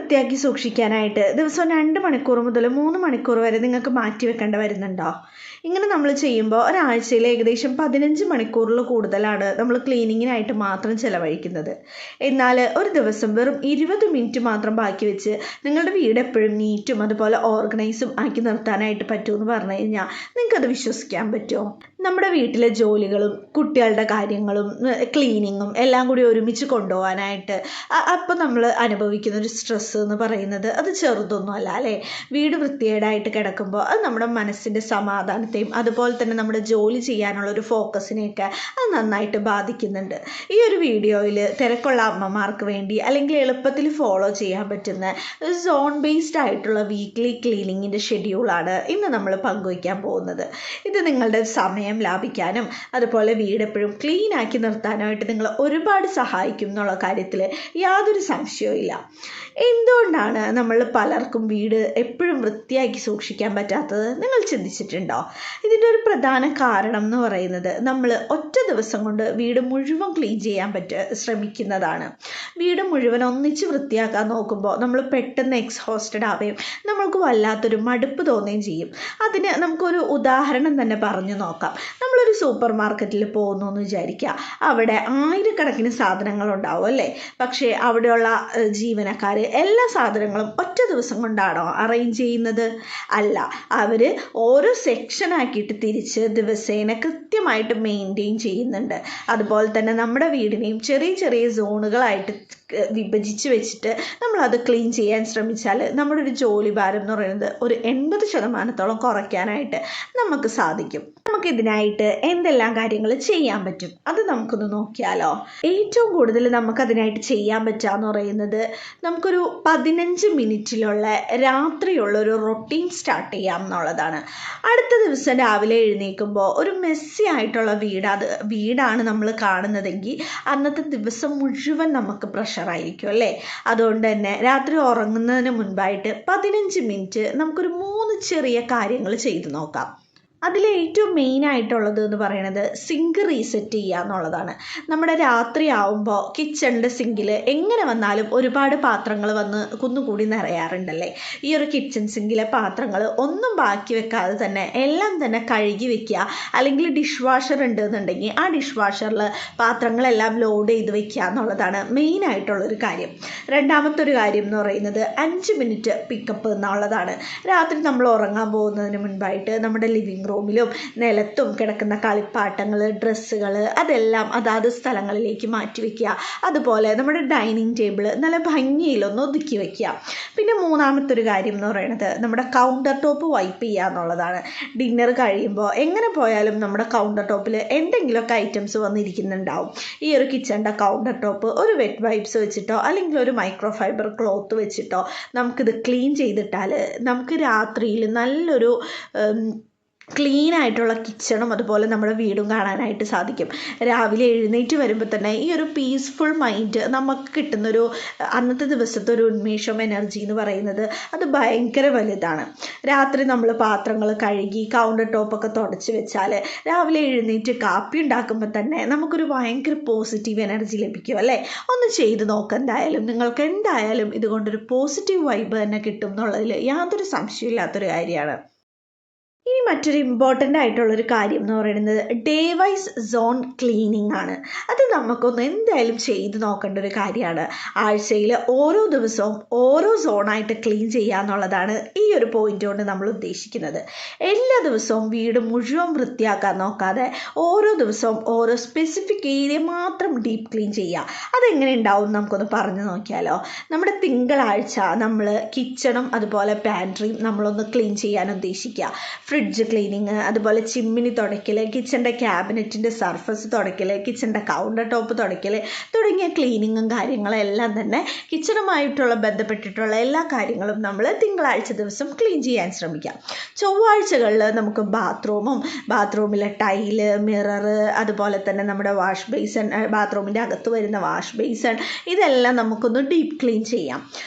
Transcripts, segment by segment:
വൃത്തിയാക്കി സൂക്ഷിക്കാനായിട്ട് ദിവസവും 2 മണിക്കൂർ മുതൽ 3 മണിക്കൂർ വരെ നിങ്ങൾക്ക് മാറ്റി വെക്കേണ്ടി വരുന്നുണ്ടോ? ഇങ്ങനെ നമ്മൾ ചെയ്യുമ്പോൾ ഒരാഴ്ചയിൽ ഏകദേശം 15 മണിക്കൂറിൽ കൂടുതലാണ് നമ്മൾ ക്ലീനിങ്ങിനായിട്ട് മാത്രം ചിലവഴിക്കുന്നത്. എന്നാൽ ഒരു ദിവസം വെറും 20 മിനിറ്റ് മാത്രം ബാക്കി വെച്ച് നിങ്ങളുടെ വീട് എപ്പോഴും നീറ്റും അതുപോലെ ഓർഗനൈസും ആക്കി നിർത്താനായിട്ട് പറ്റുമെന്ന് പറഞ്ഞു കഴിഞ്ഞാൽ നിങ്ങൾക്കത് വിശ്വസിക്കാൻ പറ്റുമോ? നമ്മുടെ വീട്ടിലെ ജോലികളും കുട്ടികളുടെ കാര്യങ്ങളും ക്ലീനിങ്ങും എല്ലാം കൂടി ഒരുമിച്ച് കൊണ്ടുപോകാനായിട്ട് അപ്പം നമ്മൾ അനുഭവിക്കുന്ന ഒരു സ്ട്രെസ്സ് എന്ന് പറയുന്നത് അത് ചെറുതൊന്നുമല്ല അല്ലേ? വീട് വൃത്തികേടായിട്ട് കിടക്കുമ്പോൾ അത് നമ്മുടെ മനസ്സിൻ്റെ സമാധാനത്തെയും അതുപോലെ തന്നെ നമ്മുടെ ജോലി ചെയ്യാനുള്ള ഒരു ഫോക്കസിനെയൊക്കെ അത് നന്നായിട്ട് ബാധിക്കുന്നുണ്ട്. ഈ ഒരു വീഡിയോയിൽ തിരക്കുള്ള അമ്മമാർക്ക് വേണ്ടി അല്ലെങ്കിൽ എളുപ്പത്തിൽ ഫോളോ ചെയ്യാൻ പറ്റുന്ന സോൺ ബേസ്ഡ് ആയിട്ടുള്ള വീക്ക്ലി ക്ലീനിങ്ങിൻ്റെ ഷെഡ്യൂളാണ് ഇന്ന് നമ്മൾ പങ്കുവയ്ക്കാൻ പോകുന്നത്. ഇത് നിങ്ങളുടെ സമയം ലാഭിക്കാനും അതുപോലെ വീട് എപ്പോഴും ക്ലീൻ ആക്കി നിർത്താനായിട്ട് നിങ്ങൾ ഒരുപാട് സഹായിക്കും എന്നുള്ള കാര്യത്തിൽ യാതൊരു സംശയവും ഇല്ല. എന്തുകൊണ്ടാണ് നമ്മൾ പലർക്കും വീട് എപ്പോഴും വൃത്തിയാക്കി സൂക്ഷിക്കാൻ പറ്റാത്തത് നിങ്ങൾ ചിന്തിച്ചിട്ടുണ്ടോ? ഇതിൻ്റെ ഒരു പ്രധാന കാരണം എന്ന് പറയുന്നത് നമ്മൾ ഒറ്റ ദിവസം കൊണ്ട് വീട് മുഴുവൻ ക്ലീൻ ചെയ്യാൻ ശ്രമിക്കുന്നതാണ്. വീട് മുഴുവൻ ഒന്നിച്ച് വൃത്തിയാക്കാൻ നോക്കുമ്പോൾ നമ്മൾ പെട്ടെന്ന് എക്സ്ഹോസ്റ്റഡ് ആവുകയും നമ്മൾക്ക് വല്ലാത്തൊരു മടുപ്പ് തോന്നുകയും ചെയ്യും. അതിന് നമുക്കൊരു ഉദാഹരണം തന്നെ പറഞ്ഞു നോക്കാം. നമ്മളൊരു സൂപ്പർ മാർക്കറ്റിൽ പോകുന്നു എന്ന് വിചാരിക്കുക. അവിടെ ആയിരക്കണക്കിന് സാധനങ്ങളുണ്ടാവും അല്ലേ? പക്ഷേ അവിടെയുള്ള ജീവനക്കാർ എല്ലാ സാധനങ്ങളും ഒറ്റ ദിവസം കൊണ്ടാണോ അറേഞ്ച് ചെയ്യുന്നത്? അല്ല, അവർ ഓരോ സെക്ഷനാക്കിയിട്ട് തിരിച്ച് ദിവസേന കൃത്യമായിട്ട് മെയിൻറ്റെയിൻ ചെയ്യുന്നുണ്ട്. അതുപോലെ തന്നെ നമ്മുടെ വീടിനെയും ചെറിയ ചെറിയ സോണുകളായിട്ട് വിഭജിച്ച് വെച്ചിട്ട് നമ്മളത് ക്ലീൻ ചെയ്യാൻ ശ്രമിച്ചാൽ നമ്മുടെ ഒരു ജോലി ഭാരം എന്ന് പറയുന്നത് ഒരു 80% കുറയ്ക്കാനായിട്ട് നമുക്ക് സാധിക്കും. നമുക്കിതിനായിട്ട് എന്തെല്ലാം കാര്യങ്ങൾ ചെയ്യാൻ പറ്റും അത് നമുക്കൊന്ന് നോക്കിയാലോ. ഏറ്റവും കൂടുതൽ നമുക്കതിനായിട്ട് ചെയ്യാൻ പറ്റുകയെന്ന് പറയുന്നത് നമുക്കൊരു 15 മിനിറ്റിലുള്ള രാത്രിയുള്ള ഒരു റൊട്ടീൻ സ്റ്റാർട്ട് ചെയ്യാം എന്നുള്ളതാണ്. അടുത്ത ദിവസം രാവിലെ എഴുന്നേൽക്കുമ്പോൾ ഒരു മെസ്സി ആയിട്ടുള്ള വീടാണ് നമ്മൾ കാണുന്നതെങ്കിൽ അന്നത്തെ ദിവസം മുഴുവൻ നമുക്ക് പ്രഷറായിരിക്കും അല്ലേ? അതുകൊണ്ട് തന്നെ രാത്രി ഉറങ്ങുന്നതിന് മുൻപായിട്ട് 15 മിനിറ്റ് നമുക്കൊരു 3 ചെറിയ കാര്യങ്ങൾ ചെയ്തു നോക്കാം. അതിൽ ഏറ്റവും മെയിനായിട്ടുള്ളത് എന്ന് പറയുന്നത് സിങ്ക് റീസെറ്റ് ചെയ്യുക എന്നുള്ളതാണ്. നമ്മുടെ രാത്രി ആവുമ്പോൾ കിച്ചണിൻ്റെ സിങ്കിൽ എങ്ങനെ വന്നാലും ഒരുപാട് പാത്രങ്ങൾ വന്ന് കുന്നുകൂടി നിറയാറുണ്ടല്ലേ? ഈ ഒരു കിച്ചൺ സിങ്കിലെ പാത്രങ്ങൾ ഒന്നും ബാക്കി വെക്കാതെ തന്നെ എല്ലാം തന്നെ കഴുകി വെക്കുക. അല്ലെങ്കിൽ ഡിഷ് വാഷർ ഉണ്ടെന്നുണ്ടെങ്കിൽ ആ ഡിഷ് വാഷറിൽ പാത്രങ്ങളെല്ലാം ലോഡ് ചെയ്ത് വെക്കുക എന്നുള്ളതാണ് മെയിനായിട്ടുള്ളൊരു കാര്യം. രണ്ടാമത്തെ ഒരു കാര്യം എന്ന് പറയുന്നത് 5 മിനിറ്റ് പിക്കപ്പ് എന്നുള്ളതാണ്. രാത്രി നമ്മൾ ഉറങ്ങാൻ പോകുന്നതിന് മുൻപായിട്ട് നമ്മുടെ ലിവിങ് റൂമിലും നിലത്തും കിടക്കുന്ന കളിപ്പാട്ടങ്ങൾ, ഡ്രസ്സുകൾ അതെല്ലാം അതാത് സ്ഥലങ്ങളിലേക്ക് മാറ്റി വയ്ക്കുക. അതുപോലെ നമ്മുടെ ഡൈനിങ് ടേബിൾ നല്ല ഭംഗിയിലൊന്ന് ഒതുക്കി വയ്ക്കുക. പിന്നെ മൂന്നാമത്തെ ഒരു കാര്യം എന്ന് പറയുന്നത് നമ്മുടെ കൗണ്ടർ ടോപ്പ് വൈപ്പ് ചെയ്യുക എന്നുള്ളതാണ്. ഡിന്നർ കഴിയുമ്പോൾ എങ്ങനെ പോയാലും നമ്മുടെ കൗണ്ടർ ടോപ്പിൽ എന്തെങ്കിലുമൊക്കെ ഐറ്റംസ് വന്നിരിക്കുന്നുണ്ടാവും. ഈ ഒരു കിച്ചണിൻ്റെ കൗണ്ടർ ടോപ്പ് ഒരു വെറ്റ് വൈപ്സ് വെച്ചിട്ടോ അല്ലെങ്കിൽ ഒരു മൈക്രോ ഫൈബർ ക്ലോത്ത് വെച്ചിട്ടോ നമുക്കിത് ക്ലീൻ ചെയ്തിട്ടാൽ നമുക്ക് രാത്രിയിൽ നല്ലൊരു ക്ലീൻ ആയിട്ടുള്ള കിച്ചണും അതുപോലെ നമ്മുടെ വീടും കാണാനായിട്ട് സാധിക്കും. രാവിലെ എഴുന്നേറ്റ് വരുമ്പോൾ തന്നെ ഈ ഒരു പീസ്ഫുൾ മൈൻഡ് നമുക്ക് കിട്ടുന്നൊരു അന്നത്തെ ദിവസത്തെ ഒരു ഉന്മേഷം, എനർജി എന്ന് പറയുന്നത് അത് ഭയങ്കര വലുതാണ്. രാത്രി നമ്മൾ പാത്രങ്ങൾ കഴുകി കൗണ്ടർ ടോപ്പൊക്കെ തുടച്ച് വെച്ചാൽ രാവിലെ എഴുന്നേറ്റ് കാപ്പി ഉണ്ടാക്കുമ്പോൾ തന്നെ നമുക്കൊരു ഭയങ്കര പോസിറ്റീവ് എനർജി ലഭിക്കും അല്ലേ? ഒന്ന് ചെയ്ത് നോക്കുക. നിങ്ങൾക്ക് എന്തായാലും ഇതുകൊണ്ടൊരു പോസിറ്റീവ് വൈബ് തന്നെ കിട്ടും എന്നുള്ളതിൽ യാതൊരു സംശയമില്ലാത്തൊരു കാര്യമാണ്. ഇനി മറ്റൊരു ഇമ്പോർട്ടൻ്റ് ആയിട്ടുള്ളൊരു കാര്യം എന്ന് പറയുന്നത് ഡേ വൈസ് സോൺ ക്ലീനിങ് ആണ്. അത് നമുക്കൊന്ന് എന്തായാലും ചെയ്ത് നോക്കേണ്ട ഒരു കാര്യമാണ്. ആഴ്ചയിൽ ഓരോ ദിവസവും ഓരോ സോണായിട്ട് ക്ലീൻ ചെയ്യുക എന്നുള്ളതാണ് ഈ ഒരു പോയിന്റ് കൊണ്ട് നമ്മൾ ഉദ്ദേശിക്കുന്നത്. എല്ലാ ദിവസവും വീട് മുഴുവൻ വൃത്തിയാക്കാൻ നോക്കാതെ ഓരോ ദിവസവും ഓരോ സ്പെസിഫിക് ഏരിയ മാത്രം ഡീപ്പ് ക്ലീൻ ചെയ്യുക. അതെങ്ങനെ ഉണ്ടാവും നമുക്കൊന്ന് പറഞ്ഞു നോക്കിയാലോ. നമ്മുടെ തിങ്കളാഴ്ച നമ്മൾ കിച്ചണും അതുപോലെ പാൻട്രിയും നമ്മളൊന്ന് ക്ലീൻ ചെയ്യാൻ ഉദ്ദേശിക്കുക. ഫ്രിഡ്ജ് ക്ലീനിങ്, അതുപോലെ ചിമ്മിനി തുടയ്ക്കൽ, കിച്ചൻ്റെ ക്യാബിനറ്റിൻ്റെ സർഫസ് തുടയ്ക്കൽ, കിച്ചൻ്റെ കൗണ്ടർ ടോപ്പ് തുടയ്ക്കൽ തുടങ്ങിയ ക്ലീനിങ്ങും കാര്യങ്ങളെല്ലാം തന്നെ കിച്ചണുമായിട്ടുള്ള ബന്ധപ്പെട്ടിട്ടുള്ള എല്ലാ കാര്യങ്ങളും നമ്മൾ തിങ്കളാഴ്ച ദിവസം ക്ലീൻ ചെയ്യാൻ ശ്രമിക്കാം. ചൊവ്വാഴ്ചകളിൽ നമുക്ക് ബാത്റൂമിലെ ടൈല്, മിറർ, അതുപോലെ തന്നെ നമ്മുടെ വാഷ് ബേസൺ, ബാത്റൂമിൻ്റെ അകത്ത് വരുന്ന വാഷ് ബേസൺ ഇതെല്ലാം നമുക്കൊന്ന് ഡീപ്പ് ക്ലീൻ ചെയ്യാം.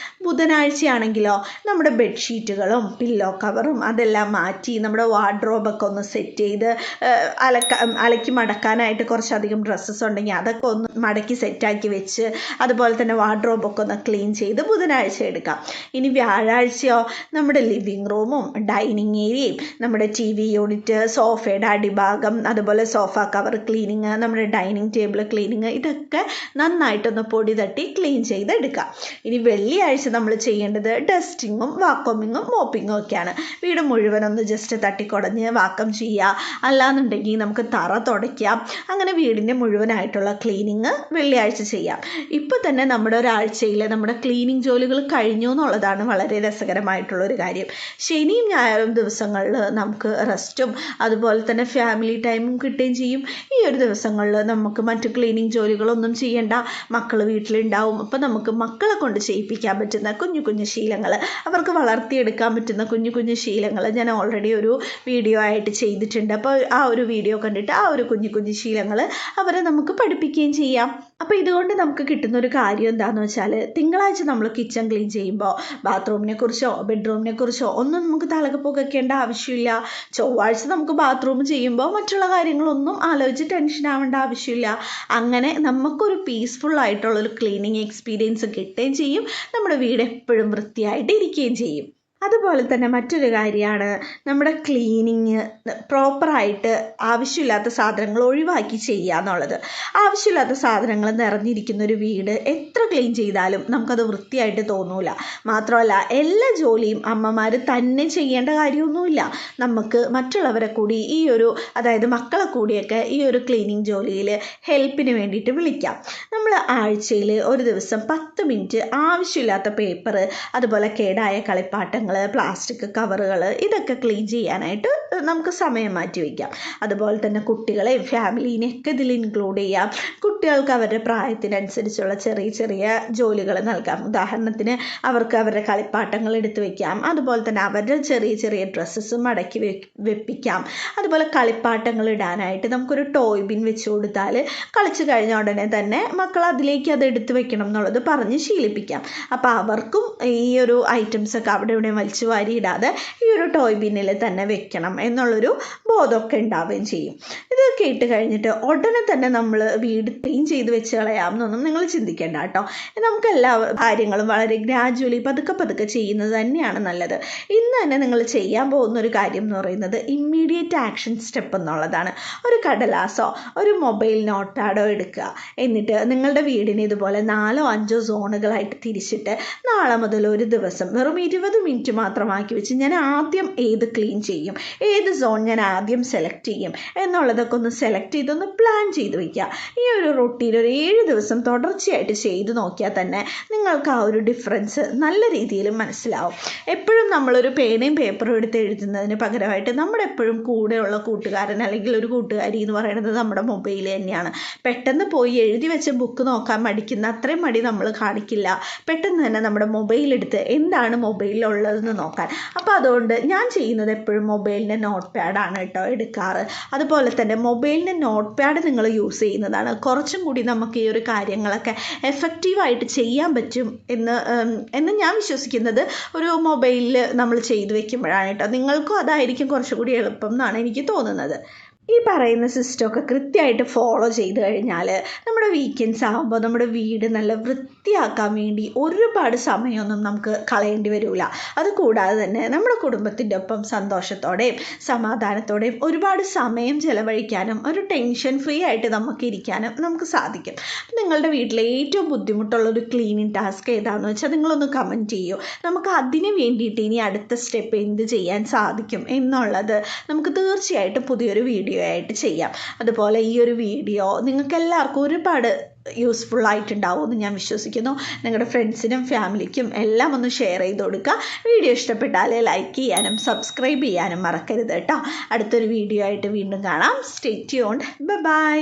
ബുധനാഴ്ചയാണെങ്കിലോ നമ്മുടെ ബെഡ്ഷീറ്റുകളും പില്ലോ കവറും അതെല്ലാം മാറ്റി നമ്മുടെ വാർഡ്രോബൊക്കെ ഒന്ന് സെറ്റ് ചെയ്ത് അലക്കി മടക്കാനായിട്ട് കുറച്ചധികം ഡ്രസ്സസ് ഉണ്ടെങ്കിൽ അതൊക്കെ ഒന്ന് മടക്കി സെറ്റാക്കി വെച്ച് അതുപോലെ തന്നെ വാർഡ്രോബൊക്കെ ഒന്ന് ക്ലീൻ ചെയ്ത് ബുധനാഴ്ച എടുക്കാം. ഇനി വ്യാഴാഴ്ചയോ നമ്മുടെ ലിവിങ് റൂമും ഡൈനിങ് ഏരിയയും നമ്മുടെ TV യൂണിറ്റ്, സോഫയുടെ അടിഭാഗം, അതുപോലെ സോഫ കവർ ക്ലീനിങ്, നമ്മുടെ ഡൈനിങ് ടേബിൾ ക്ലീനിങ്, ഇതൊക്കെ നന്നായിട്ടൊന്ന് പൊടി തട്ടി ക്ലീൻ ചെയ്തെടുക്കാം. ഇനി വെള്ളിയാഴ്ച നമ്മൾ ചെയ്യേണ്ടത് ഡസ്റ്റിങ്ങും വാക്വമിങ്ങും മോപ്പിങ്ങും ഒക്കെയാണ്. വീട് മുഴുവനൊന്ന് ജസ്റ്റ് തട്ടിക്കുടഞ്ഞ് വാക്വം ചെയ്യുക, അല്ലാന്നുണ്ടെങ്കിൽ നമുക്ക് തറ തുടയ്ക്കാം. അങ്ങനെ വീടിൻ്റെ മുഴുവനായിട്ടുള്ള ക്ലീനിങ് വെള്ളിയാഴ്ച ചെയ്യാം. ഇപ്പോൾ തന്നെ നമ്മുടെ ഒരാഴ്ചയിൽ നമ്മുടെ ക്ലീനിങ് ജോലികൾ കഴിഞ്ഞു എന്നുള്ളതാണ് വളരെ രസകരമായിട്ടുള്ളൊരു കാര്യം. ശനിയും ഞായറും ദിവസങ്ങളിൽ നമുക്ക് റെസ്റ്റും അതുപോലെ തന്നെ ഫാമിലി ടൈമും കിട്ടുകയും ചെയ്യും. ഈ ഒരു ദിവസങ്ങളിൽ നമുക്ക് മറ്റു ക്ലീനിങ് ജോലികളൊന്നും ചെയ്യേണ്ട, മക്കൾ വീട്ടിലുണ്ടാവും. അപ്പോൾ നമുക്ക് മക്കളെ കൊണ്ട് ചെയ്യിപ്പിക്കാൻ പറ്റുന്ന കുഞ്ഞു കുഞ്ഞു ശീലങ്ങൾ, അവർക്ക് വളർത്തിയെടുക്കാൻ പറ്റുന്ന കുഞ്ഞു കുഞ്ഞു ശീലങ്ങൾ ഞാൻ ഓൾറെഡി ഒരു വീഡിയോ ആയിട്ട് ചെയ്തിട്ടുണ്ട്. അപ്പോൾ ആ ഒരു വീഡിയോ കണ്ടിട്ട് ആ ഒരു കുഞ്ഞു കുഞ്ഞു ശീലങ്ങൾ അവരെ നമുക്ക് പഠിപ്പിക്കുകയും ചെയ്യാം. അപ്പോൾ ഇതുകൊണ്ട് നമുക്ക് കിട്ടുന്ന ഒരു കാര്യം എന്താണെന്ന് വെച്ചാൽ, തിങ്കളാഴ്ച നമ്മൾ കിച്ചൺ ക്ലീൻ ചെയ്യുമ്പോൾ ബാത്റൂമിനെ കുറിച്ചോ ബെഡ്റൂമിനെ കുറിച്ചോ ഒന്നും നമുക്ക് തലകപ്പൊക്കേണ്ട ആവശ്യമില്ല. ചൊവ്വാഴ്ച നമുക്ക് ബാത്റൂം ചെയ്യുമ്പോൾ മറ്റുള്ള കാര്യങ്ങളൊന്നും ആലോചിച്ച് ടെൻഷൻ ആവേണ്ട ആവശ്യമില്ല. അങ്ങനെ നമുക്കൊരു പീസ്ഫുൾ ആയിട്ടുള്ളൊരു ക്ലീനിങ് എക്സ്പീരിയൻസ് കിട്ടുകയും ചെയ്യും, നമ്മുടെ വീട് എപ്പോഴും വൃത്തിയായിട്ട് ഇരിക്കുകയും ചെയ്യും. അതുപോലെ തന്നെ മറ്റൊരു കാര്യമാണ് നമ്മുടെ ക്ലീനിങ് പ്രോപ്പറായിട്ട് ആവശ്യമില്ലാത്ത സാധനങ്ങൾ ഒഴിവാക്കി ചെയ്യുക എന്നുള്ളത്. ആവശ്യമില്ലാത്ത സാധനങ്ങൾ നിറഞ്ഞിരിക്കുന്ന ഒരു വീട് എത്ര ക്ലീൻ ചെയ്താലും നമുക്കത് വൃത്തിയായിട്ട് തോന്നൂല. മാത്രമല്ല എല്ലാ ജോലിയും അമ്മമാർ തന്നെ ചെയ്യേണ്ട കാര്യമൊന്നുമില്ല. നമുക്ക് മറ്റുള്ളവരെ കൂടി അതായത് മക്കളെ കൂടിയൊക്കെ ഈ ഒരു ക്ലീനിങ് ജോലിയിൽ ഹെൽപ്പിന് വേണ്ടിയിട്ട് വിളിക്കാം. നമ്മൾ ആഴ്ചയിൽ ഒരു ദിവസം 10 മിനിറ്റ് ആവശ്യമില്ലാത്ത പേപ്പർ, അതുപോലെ കേടായ കളിപ്പാട്ടങ്ങൾ, പ്ലാസ്റ്റിക് കവറുകൾ, ഇതൊക്കെ ക്ലീൻ ചെയ്യാനായിട്ട് നമുക്ക് സമയം മാറ്റി വയ്ക്കാം. അതുപോലെ തന്നെ കുട്ടികളെയും ഫാമിലീനെയൊക്കെ ഇതിൽ ഇൻക്ലൂഡ് ചെയ്യാം. കുട്ടികൾക്ക് അവരുടെ പ്രായത്തിനനുസരിച്ചുള്ള ചെറിയ ചെറിയ ജോലികൾ നൽകാം. ഉദാഹരണത്തിന് അവർക്ക് അവരുടെ കളിപ്പാട്ടങ്ങൾ എടുത്ത് വയ്ക്കാം. അതുപോലെ തന്നെ അവരുടെ ചെറിയ ചെറിയ ഡ്രസ്സസ് മടക്കി വെപ്പിക്കാം. അതുപോലെ കളിപ്പാട്ടങ്ങൾ ഇടാനായിട്ട് നമുക്കൊരു ടോയ് ബിൻ വെച്ച് കൊടുത്താൽ കളിച്ച് കഴിഞ്ഞ ഉടനെ തന്നെ മക്കൾ അതിലേക്ക് അത് എടുത്ത് വെക്കണം എന്നുള്ളത് പറഞ്ഞ് ശീലിപ്പിക്കാം. അപ്പോൾ അവർക്കും ഈ ഒരു ഐറ്റംസൊക്കെ അവിടെ ഇവിടെ വലിച്ചു വാരിയിടാതെ ഈ ഒരു ടോയ് ബിന്നിൽ തന്നെ വെക്കണം എന്നുള്ളൊരു ബോധമൊക്കെ ഉണ്ടാവുകയും ചെയ്യും. ഇതൊക്കെ ഇട്ട് കഴിഞ്ഞിട്ട് ഉടനെ തന്നെ നമ്മൾ വീട് ക്ലീൻ ചെയ്ത് വെച്ച് കളയാമെന്നൊന്നും നിങ്ങൾ ചിന്തിക്കേണ്ട കേട്ടോ. നമുക്ക് എല്ലാ കാര്യങ്ങളും വളരെ ഗ്രാജുവലി പതുക്കെ ചെയ്യുന്നത് തന്നെയാണ് നല്ലത്. ഇന്ന് തന്നെ നിങ്ങൾ ചെയ്യാൻ പോകുന്ന ഒരു കാര്യം എന്ന് പറയുന്നത് ഇമ്മീഡിയറ്റ് ആക്ഷൻ സ്റ്റെപ്പ് എന്നുള്ളതാണ്. ഒരു കടലാസോ ഒരു മൊബൈൽ നോട്ട് പാഡോ എടുക്കുക. എന്നിട്ട് നിങ്ങളുടെ വീടിന് ഇതുപോലെ 4-5 സോണുകളായിട്ട് തിരിച്ചിട്ട് നാളെ മുതൽ ഒരു ദിവസം വെറും 20 മിനിറ്റ് മാത്രമാക്കി വെച്ച് ഞാൻ ആദ്യം ഏത് ക്ലീൻ ചെയ്യും, ഏത് സോൺ ഞാൻ ആദ്യം സെലക്ട് ചെയ്യും എന്നുള്ളതൊക്കെ ഒന്ന് സെലക്ട് ചെയ്തൊന്ന് പ്ലാൻ ചെയ്ത് വയ്ക്കുക. ഈ ഒരു റൊട്ടീൻ ഒരു 7 ദിവസം തുടർച്ചയായിട്ട് ചെയ്ത് നോക്കിയാൽ തന്നെ നിങ്ങൾക്ക് ആ ഒരു ഡിഫറൻസ് നല്ല രീതിയിൽ മനസ്സിലാവും. എപ്പോഴും നമ്മളൊരു പേനയും പേപ്പറും എടുത്ത് എഴുതുന്നതിന് പകരമായിട്ട് നമ്മുടെ എപ്പോഴും കൂടെയുള്ള കൂട്ടുകാരൻ അല്ലെങ്കിൽ ഒരു കൂട്ടുകാരി എന്ന് പറയുന്നത് നമ്മുടെ മൊബൈൽ തന്നെയാണ്. പെട്ടെന്ന് പോയി എഴുതി വെച്ച ബുക്ക് നോക്കാൻ മടിക്കുന്ന അത്രയും മടി നമ്മൾ കാണിക്കില്ല. പെട്ടെന്ന് തന്നെ നമ്മുടെ മൊബൈലെടുത്ത് എന്താണ് മൊബൈലിലുള്ളതെന്ന് നോക്കാൻ. അപ്പോൾ അതുകൊണ്ട് ഞാൻ ചെയ്യുന്നത് എപ്പോഴും മൊബൈലിൻ്റെ നോട്ട് പാഡാണ് കേട്ടോ എടുക്കാറ്. അതുപോലെ തന്നെ മൊബൈലിൻ്റെ നോട്ട് പാഡ് നിങ്ങൾ യൂസ് ചെയ്യുന്നതാണ് കുറച്ചും കൂടി നമുക്ക് ഈ ഒരു കാര്യങ്ങളൊക്കെ എഫക്റ്റീവായിട്ട് ചെയ്യാൻ പറ്റും എന്ന് ഞാൻ വിശ്വസിക്കുന്നത് ഒരു മൊബൈലിൽ നമ്മൾ ചെയ്തു വെക്കുമ്പോഴാണ് കേട്ടോ. നിങ്ങൾക്കും അതായിരിക്കും കുറച്ചുകൂടി എളുപ്പം എന്നാണ് എനിക്ക് തോന്നുന്നത്. ഈ പറയുന്ന സിസ്റ്റമൊക്കെ കൃത്യമായിട്ട് ഫോളോ ചെയ്ത് കഴിഞ്ഞാൽ നമ്മുടെ വീക്കെൻഡ്സ് ആകുമ്പോൾ നമ്മുടെ വീട് നല്ല വൃത്തിയാക്കാൻ വേണ്ടി ഒരുപാട് സമയമൊന്നും നമുക്ക് കളയേണ്ടി വരില്ല. അതുകൂടാതെ തന്നെ നമ്മുടെ കുടുംബത്തിൻ്റെ ഒപ്പം സന്തോഷത്തോടെയും സമാധാനത്തോടെയും ഒരുപാട് സമയം ചിലവഴിക്കാനും ഒരു ടെൻഷൻ ഫ്രീ ആയിട്ട് നമുക്ക് ഇരിക്കാനും നമുക്ക് സാധിക്കും. നിങ്ങളുടെ വീട്ടിലെ ഏറ്റവും ബുദ്ധിമുട്ടുള്ളൊരു ക്ലീനിങ് ടാസ്ക് ഏതാണെന്ന് വെച്ചാൽ നിങ്ങളൊന്ന് കമൻറ്റ് ചെയ്യൂ. നമുക്ക് അതിന് വേണ്ടിയിട്ട് ഇനി അടുത്ത സ്റ്റെപ്പ് എന്ത് ചെയ്യാൻ സാധിക്കും എന്നുള്ളത് നമുക്ക് തീർച്ചയായിട്ടും പുതിയൊരു വീഡിയോ ആയിട്ട് ചെയ്യാം. അതുപോലെ ഈ ഒരു വീഡിയോ നിങ്ങൾക്ക് എല്ലാവർക്കും ഒരുപാട് യൂസ്ഫുൾ ആയിട്ടുണ്ടാവും എന്ന് ഞാൻ വിശ്വസിക്കുന്നു. നിങ്ങളുടെ ഫ്രണ്ട്സിനും ഫാമിലിക്കും എല്ലാം ഒന്ന് ഷെയർ ചെയ്ത് കൊടുക്കുക. വീഡിയോ ഇഷ്ടപ്പെട്ടാൽ ലൈക്ക് ചെയ്യാനും സബ്സ്ക്രൈബ് ചെയ്യാനും മറക്കരുത് കേട്ടോ. അടുത്തൊരു വീഡിയോ ആയിട്ട് വീണ്ടും കാണാം. Stay tuned. ബൈ.